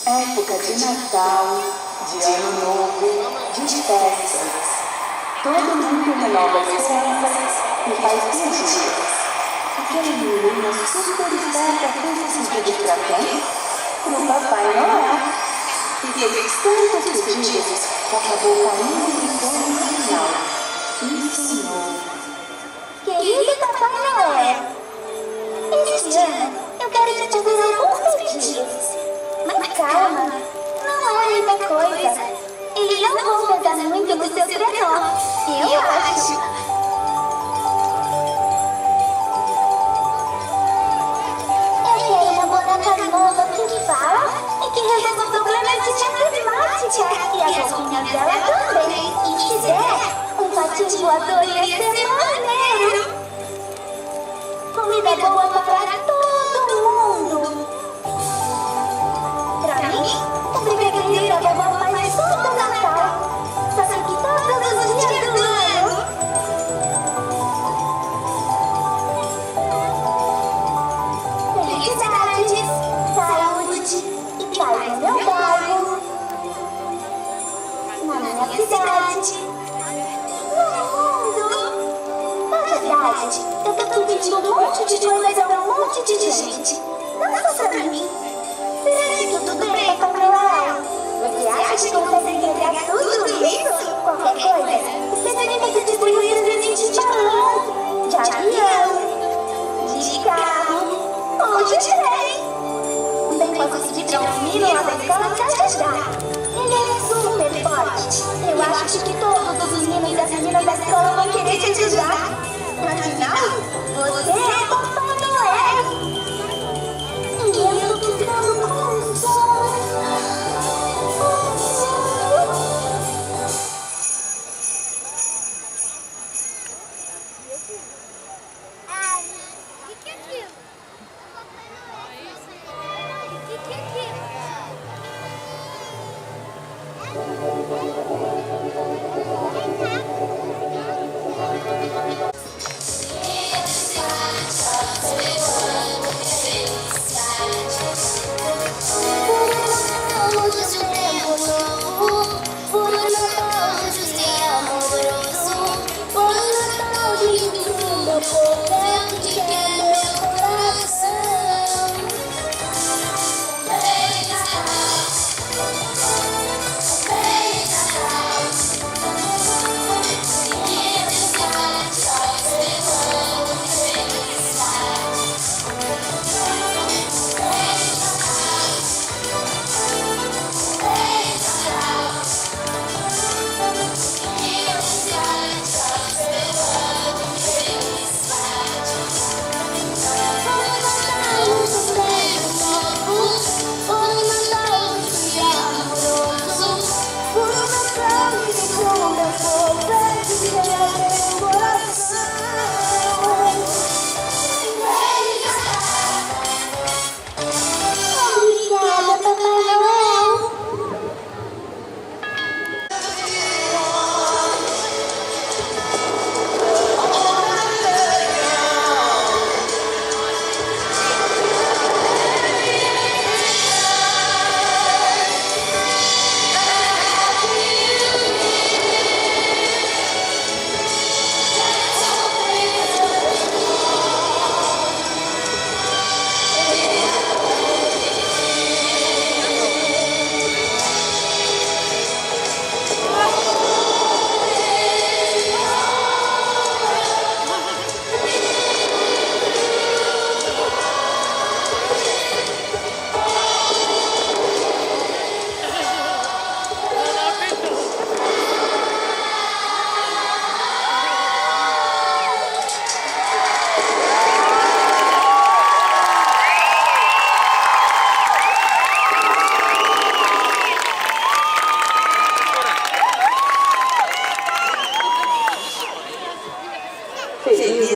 Época de Natal, de Ano Novo, de festas. Todo mundo renova as esperanças e faz pedidos. Aquele menino super esperta fez esses pedidos pra quem? Pro Papai Noel. E fez tantos pedidos que acabou caindo no sono no final. E sonhou. Querido Papai Noel, este ano eu quero te fazer alguns pedidos. Mas calma, não é muita coisa. Eles não vão pesar muito no seu trenó, eu acho. Eu quero uma boneca nova que fala e que resolva problemas de matemática. E as roupinhas dela também. E se der, um patinho voador ia ser maneiro. Comida boa para todo mundo. Pra mim, um brigadeiro da vovó faz todo Natal. Só que todos os dias do ano. Felicidades, saúde e paz no meu bairro, na minha cidade, no mundo. Na verdade, eu tô pedindo um monte de coisa a um monte de gente. Não só pra mim. Será que tudo bem, Papai Noel? Você acha que consegue entregar tudo isso? Qualquer coisa? Você me distribuir presente de balão, de avião, de carro ou de trem. Também posso pedir para um menino lá da escola te ajudar. Ele é super forte. Eu acho que todos os meninos e as meninas da escola vão querer te ajudar. Afinal, você é o papai.